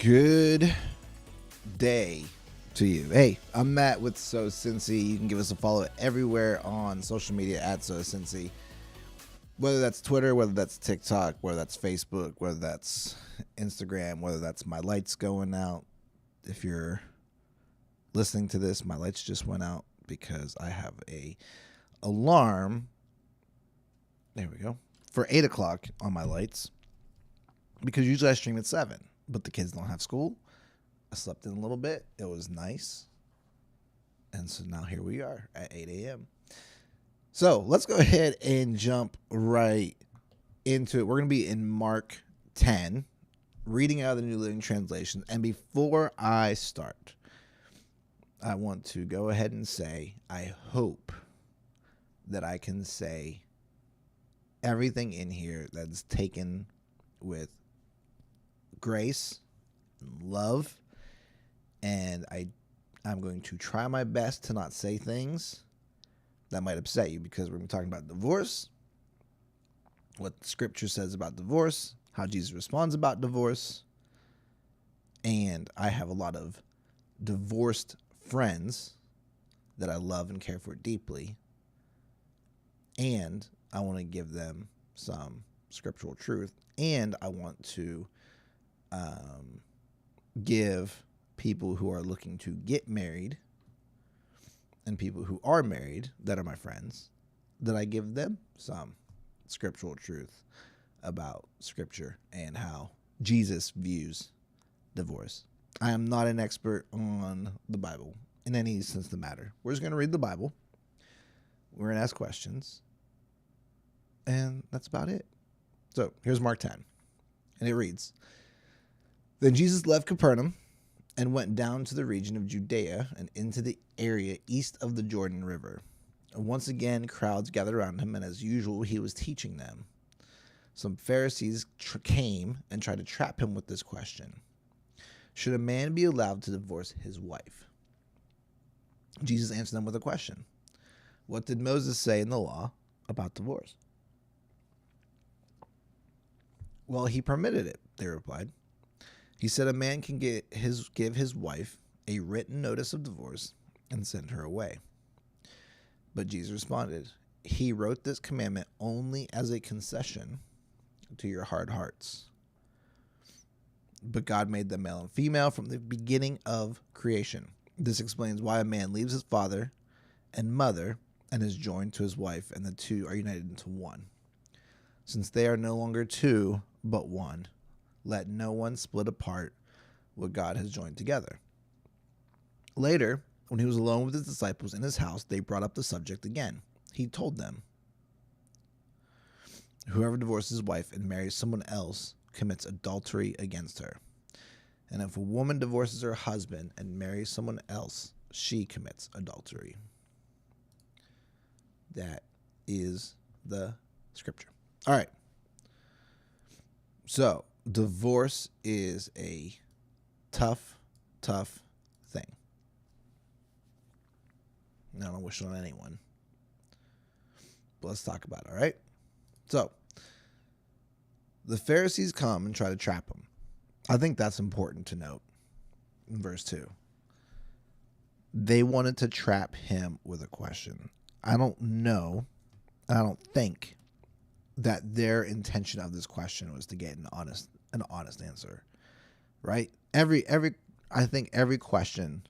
Good day to you. Hey, I'm Matt with So Cincy. You can give us a follow everywhere on social media at So Cincy. Whether that's Twitter, whether that's TikTok, whether that's Facebook, whether that's Instagram, whether that's my lights going out. If you're listening to this, my lights just went out because I have a alarm. There we go. For 8 o'clock on my lights. Because usually I stream at 7. But the kids don't have school. I slept in a little bit. It was nice. And so now here we are at 8 a.m. So let's go ahead and jump right into it. We're going to be in Mark 10, reading out of the New Living Translation. And before I start, I want to go ahead and say, I hope that I can say everything in here that's taken with grace and love, and I'm going to try my best to not say things that might upset you, because we're going to be talking about divorce, what scripture says about divorce, how Jesus responds about divorce, and I have a lot of divorced friends that I love and care for deeply, and I want to give them some scriptural truth, and I want to give people who are looking to get married and people who are married that are my friends, that I give them some scriptural truth about scripture and how Jesus views divorce. I am not an expert on the Bible in any sense of the matter. We're just going to read the Bible. We're going to ask questions. And that's about it. So here's Mark 10. And it reads, Then Jesus left Capernaum and went down to the region of Judea and into the area east of the Jordan River. And once again, crowds gathered around him, and as usual, he was teaching them. Some Pharisees came and tried to trap him with this question: Should a man be allowed to divorce his wife? Jesus answered them with a question. What did Moses say in the law about divorce? Well, he permitted it, they replied. He said a man can give his wife a written notice of divorce and send her away. But Jesus responded, He wrote this commandment only as a concession to your hard hearts. But God made them male and female from the beginning of creation. This explains why a man leaves his father and mother and is joined to his wife, and the two are united into one. Since they are no longer two, but one, let no one split apart what God has joined together. Later, when he was alone with his disciples in his house, they brought up the subject again. He told them, Whoever divorces his wife and marries someone else commits adultery against her. And if a woman divorces her husband and marries someone else, she commits adultery. That is the scripture. All right. So, divorce is a tough thing. I don't wish it on anyone. But let's talk about it, all right? So, the Pharisees come and try to trap him. I think that's important to note in verse 2. They wanted to trap him with a question. I don't think that their intention of this question was to get an honest answer, right? I think every question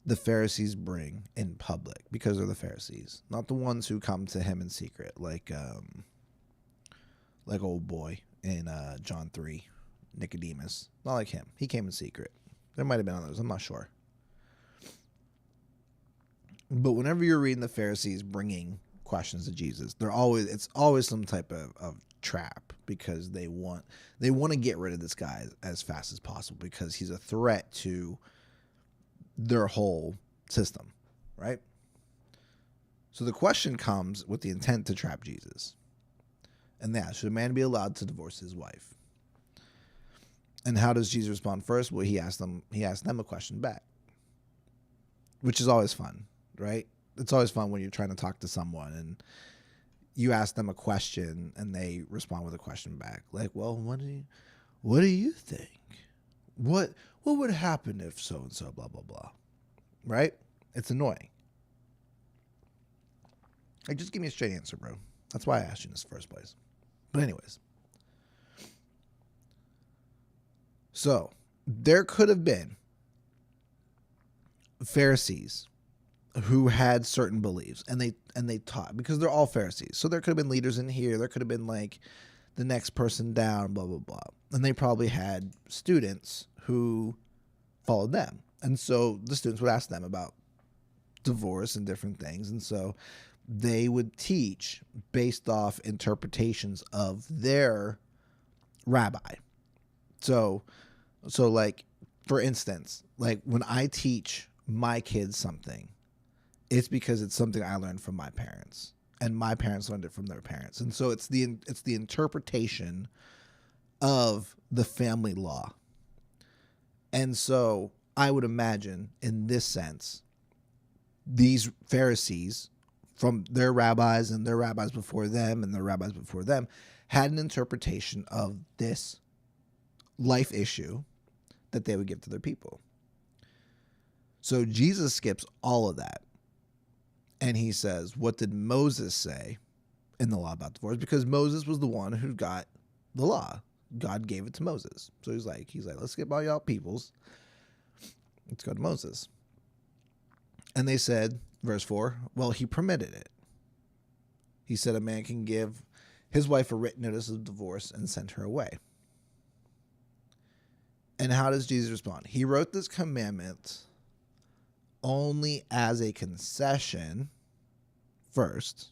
the Pharisees bring in public, because they're the Pharisees, not the ones who come to him in secret, like old boy in John 3, Nicodemus. Not like him. He came in secret. There might have been others. I'm not sure. But whenever you're reading the Pharisees bringing questions to Jesus, it's always some type of trap, because they want to get rid of this guy as fast as possible, because he's a threat to their whole system, right? So the question comes with the intent to trap Jesus. And that, should a man be allowed to divorce his wife? And how does Jesus respond first? Well, he asked them a question back, which is always fun, right? It's always fun when you're trying to talk to someone and you ask them a question and they respond with a question back. Like, well, what do you think? What would happen if so and so, blah, blah, blah. Right? It's annoying. Like, just give me a straight answer, bro. That's why I asked you in this first place. But anyways. So, there could have been Pharisees who had certain beliefs and they taught, because they're all Pharisees. So there could have been leaders in here. There could have been like the next person down, blah, blah, blah. And they probably had students who followed them. And so the students would ask them about divorce and different things. And so they would teach based off interpretations of their rabbi. So like, for instance, like when I teach my kids something, it's because it's something I learned from my parents, and my parents learned it from their parents. And so it's the interpretation of the family law. And so I would imagine in this sense, these Pharisees from their rabbis and their rabbis before them and their rabbis before them had an interpretation of this life issue that they would give to their people. So Jesus skips all of that. And he says, what did Moses say in the law about divorce? Because Moses was the one who got the law. God gave it to Moses. So he's like, let's skip all y'all peoples. Let's go to Moses. And they said, verse 4, well, he permitted it. He said a man can give his wife a written notice of divorce and send her away. And how does Jesus respond? He wrote this commandment only as a concession first.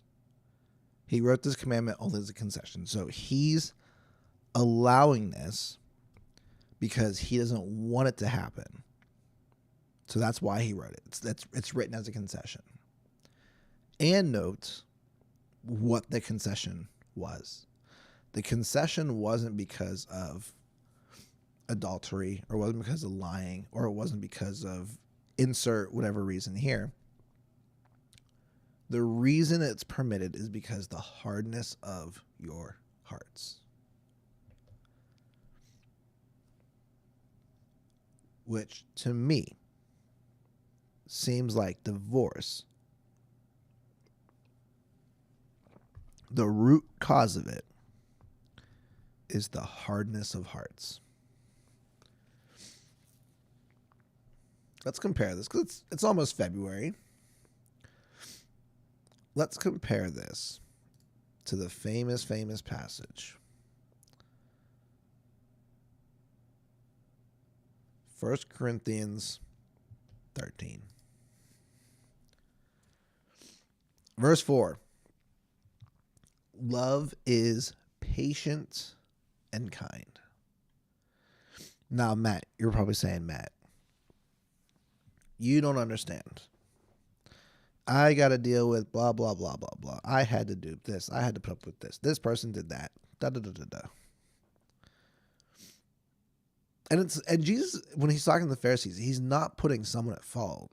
He wrote this commandment only as a concession. So he's allowing this because he doesn't want it to happen. So that's why he wrote it. It's written as a concession. And note what the concession was. The concession wasn't because of adultery, or wasn't because of lying, or it wasn't because of insert whatever reason here. The reason it's permitted is because the hardness of your hearts. Which to me seems like divorce, the root cause of it is the hardness of hearts. Let's compare this, because it's almost February. Let's compare this to the famous passage. 1 Corinthians 13. Verse 4. Love is patient and kind. Now, Matt, you're probably saying, Matt, you don't understand. I got to deal with blah, blah, blah, blah, blah. I had to do this. I had to put up with this. This person did that. Da, da, da, da, da. And Jesus, when he's talking to the Pharisees, he's not putting someone at fault.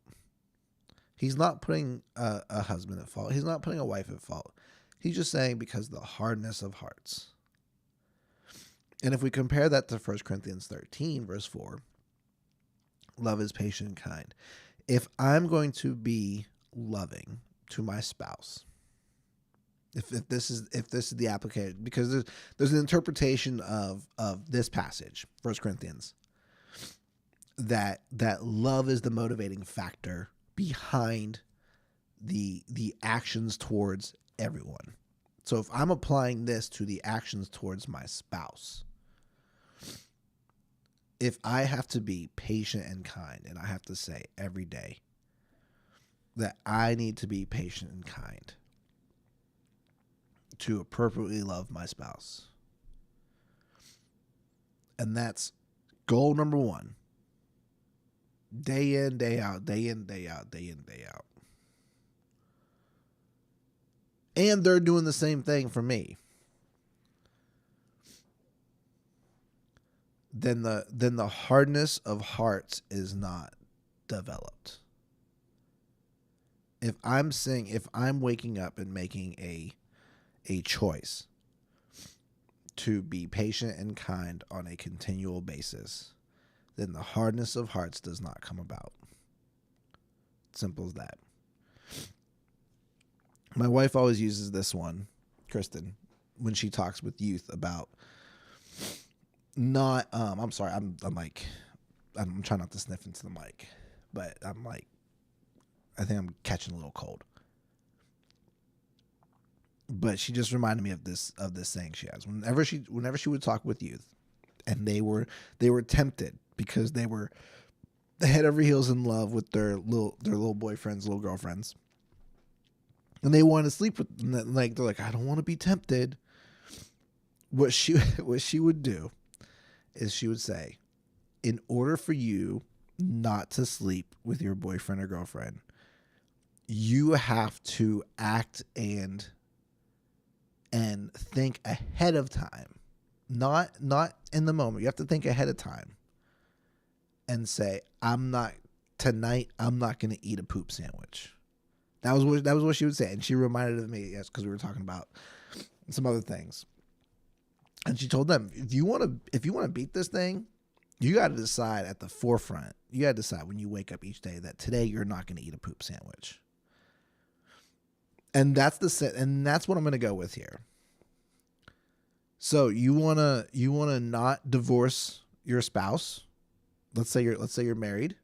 He's not putting a husband at fault. He's not putting a wife at fault. He's just saying because of the hardness of hearts. And if we compare that to 1 Corinthians 13, verse 4, love is patient and kind. If I'm going to be loving to my spouse, if this is the application, because there's an interpretation of this passage, 1 Corinthians, that love is the motivating factor behind the actions towards everyone. So if I'm applying this to the actions towards my spouse, if I have to be patient and kind, and I have to say every day that I need to be patient and kind to appropriately love my spouse, and that's goal number one. Day in, day out, day in, day out, day in, day out. And they're doing the same thing for me. Then the hardness of hearts is not developed. If I'm waking up and making a choice to be patient and kind on a continual basis, then the hardness of hearts does not come about. Simple as that. My wife always uses this one, Kristen, when she talks with youth about not. I'm sorry. I'm trying not to sniff into the mic, but I think I'm catching a little cold. But she just reminded me of this saying she has. Whenever she would talk with youth, and they were tempted because they were head over heels in love with their little boyfriends, little girlfriends, and they wanted to sleep with them. Like, they're like, I don't want to be tempted. What she would do is she would say, in order for you not to sleep with your boyfriend or girlfriend, you have to act and think ahead of time, not in the moment. You have to think ahead of time and say, I'm not going to eat a poop sandwich. That was what she would say. And she reminded of me, yes, because we were talking about some other things. And she told them, if you want to beat this thing, you got to decide at the forefront. You got to decide when you wake up each day that today you're not going to eat a poop sandwich. And that's what I'm going to go with here. So you want to not divorce your spouse. Let's say you're married.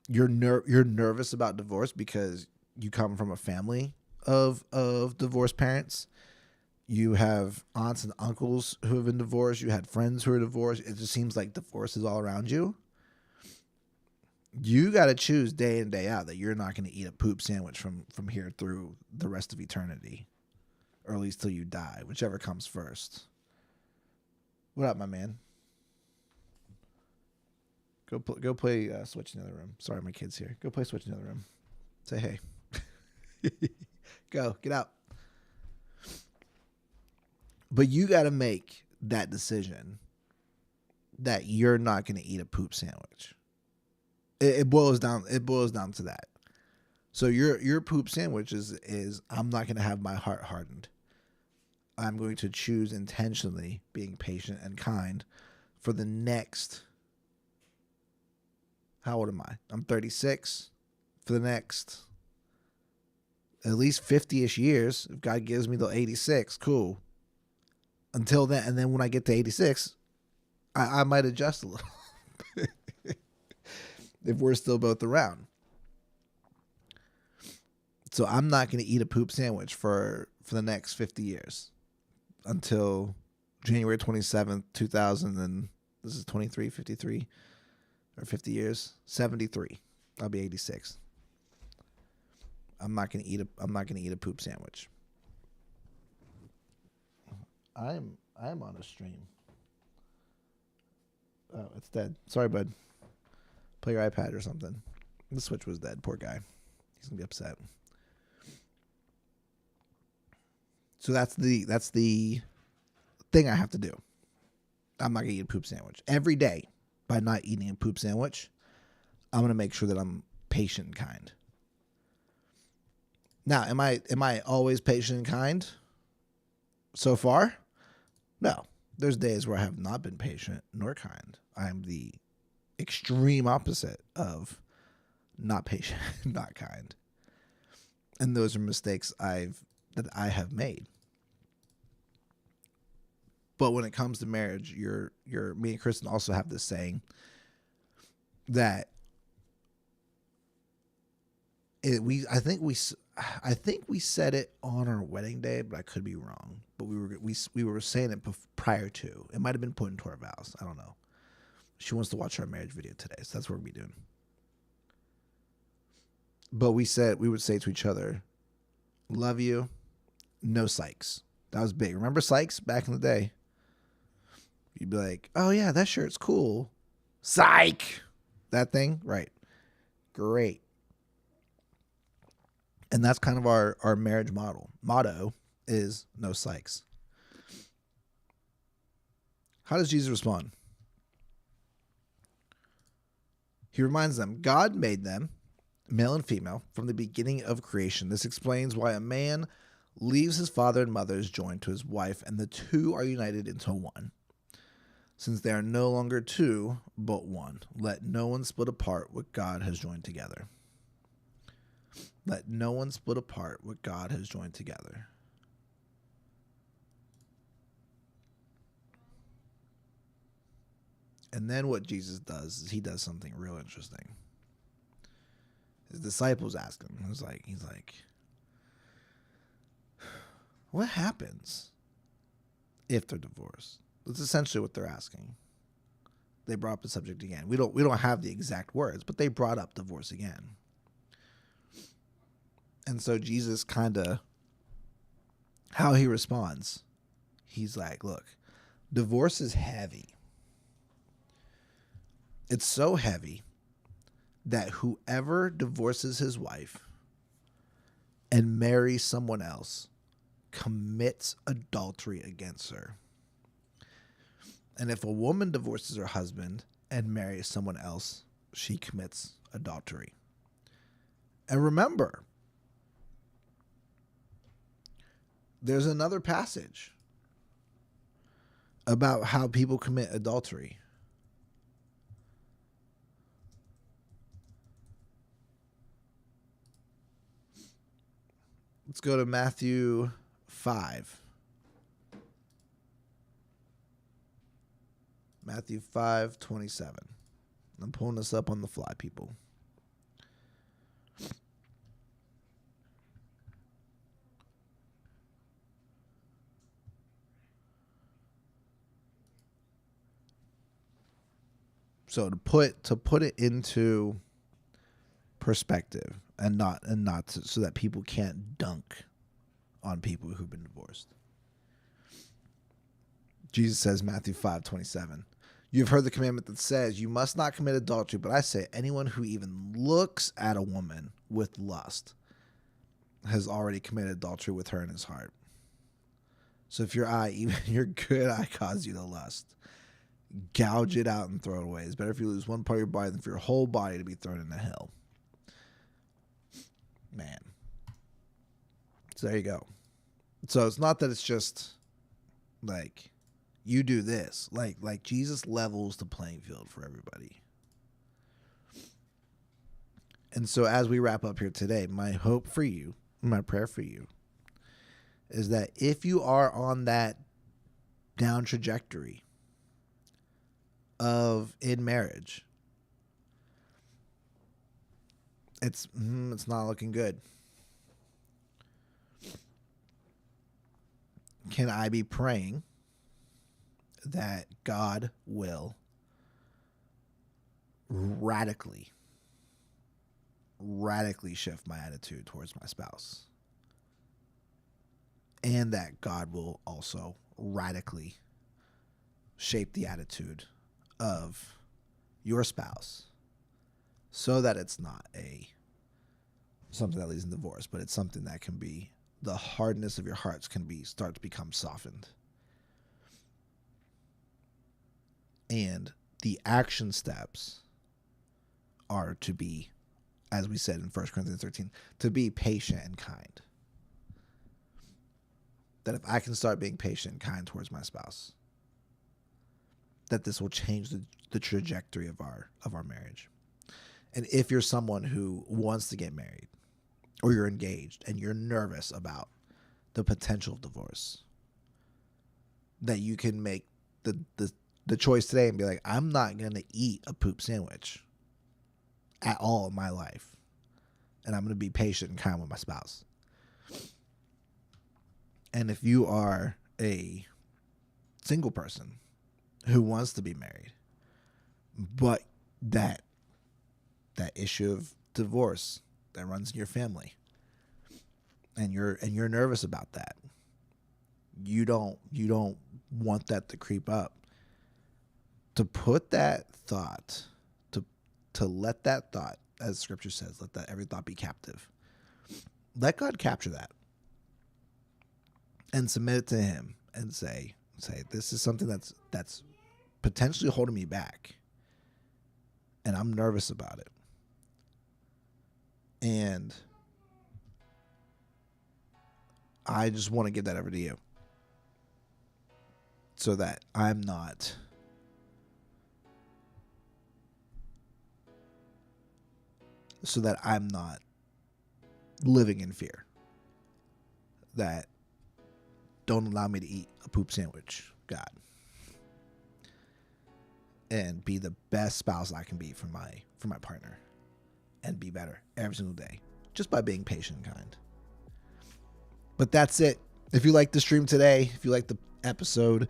You're nervous about divorce because you come from a family of divorced parents. You have aunts and uncles who have been divorced. You had friends who are divorced. It just seems like divorce is all around you. You got to choose day in, day out that you're not going to eat a poop sandwich from here through the rest of eternity, or at least till you die, whichever comes first. What up, my man? Go play Switch in the other room. Sorry, my kid's here. Go play Switch in the other room. Say hey. Go, get out. But you got to make that decision that you're not going to eat a poop sandwich. It boils down to that. So your poop sandwich is I'm not going to have my heart hardened. I'm going to choose intentionally being patient and kind for the next. How old am I? I'm 36. For the next at least 50-ish years, if God gives me the 86, cool. Until then, and then when I get to 86, I might adjust a little. If we're still both around. So I'm not going to eat a poop sandwich for the next 50 years. Until January 27th, 2000, and this is 23, 53, or 50 years, 73. I'll be 86. I'm not going to eat a poop sandwich. I am on a stream. Oh, it's dead. Sorry, bud. Play your iPad or something. The Switch was dead. Poor guy. He's gonna be upset. So that's the thing I have to do. I'm not gonna eat a poop sandwich every day. By not eating a poop sandwich, I'm gonna make sure that I'm patient and kind. Now, am I always patient and kind? So far, no. There's days where I have not been patient nor kind. I'm the extreme opposite of not patient, not kind. And those are mistakes I have made. But when it comes to marriage, me and Kristen also have this saying that I think we said it on our wedding day, but I could be wrong. But we were saying it prior to. It might have been put into our vows. I don't know. She wants to watch our marriage video today, so that's what we're doing. But we would say to each other, "Love you, no Sykes." That was big. Remember Sykes back in the day? You'd be like, "Oh yeah, that shirt's cool." Psych. That thing, right? Great. And that's kind of our marriage motto is no Sykes. How does Jesus respond? He reminds them, God made them, male and female, from the beginning of creation. This explains why a man leaves his father and mother is joined to his wife, and the two are united into one. since they are no longer two, but one. Let no one split apart what God has joined together. Let no one split apart what God has joined together. And then what Jesus does is he does something real interesting. His disciples ask him, he's like, what happens if they're divorced? That's essentially what they're asking. They brought up the subject again. We don't have the exact words, but they brought up divorce again. And so Jesus how he responds, he's like, look, divorce is heavy. It's so heavy that whoever divorces his wife and marries someone else commits adultery against her. And if a woman divorces her husband and marries someone else, she commits adultery. And remember, there's another passage about how people commit adultery. Let's go to Matthew 5. Matthew 5:27. I'm pulling this up on the fly, people. So to put it into perspective and not so that people can't dunk on people who've been divorced. Jesus says, Matthew 5:27, you've heard the commandment that says you must not commit adultery, but I say anyone who even looks at a woman with lust has already committed adultery with her in his heart. So if your eye, even your good eye, causes you to lust, gouge it out and throw it away. It's better if you lose one part of your body than for your whole body to be thrown into hell. Man. So there you go. So it's not that it's just like you do this. Like Jesus levels the playing field for everybody. And so as we wrap up here today, my hope for you, my prayer for you, is that if you are on that down trajectory of in marriage, it's not looking good. Can I be praying that God will radically shift my attitude towards my spouse, and that God will also radically shape the attitude of your spouse, so that it's not something that leads to divorce, but it's something that can be, the hardness of your hearts can start to become softened. And the action steps are to be, as we said in 1 Corinthians 13, to be patient and kind. That if I can start being patient and kind towards my spouse, that this will change the trajectory of our marriage. And if you're someone who wants to get married, or you're engaged and you're nervous about the potential of divorce, that you can make the choice today and be like, I'm not going to eat a poop sandwich at all in my life. And I'm going to be patient and kind with my spouse. And if you are a single person who wants to be married, but that issue of divorce that runs in your family, and you're nervous about that, you don't want that to creep up, to put that thought, to let that thought, as scripture says, let that every thought be captive. Let God capture that and submit it to him and say, this is something that's potentially holding me back, and I'm nervous about it. And I just want to give that over to you, so that I'm not so that I'm not living in fear. That don't allow me to eat a poop sandwich, God. And be the best spouse I can be for my partner. And be better every single day. Just by being patient and kind. But that's it. If you like the stream today, if you like the episode,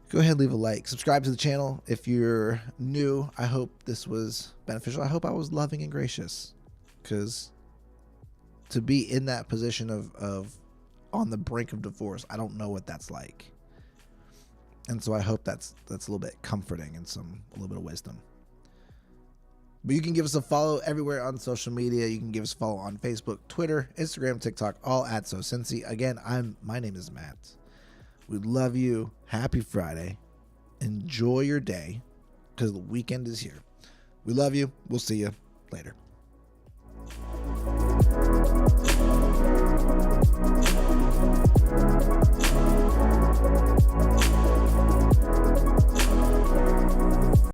go ahead and leave a like. Subscribe to the channel. If you're new, I hope this was beneficial. I hope I was loving and gracious. Because to be in that position of on the brink of divorce, I don't know what that's like. And so I hope that's a little bit comforting and a little bit of wisdom. But you can give us a follow everywhere on social media. You can give us a follow on Facebook, Twitter, Instagram, TikTok, all at So Cincy. Again, my name is Matt. We love you. Happy Friday. Enjoy your day because the weekend is here. We love you. We'll see you later.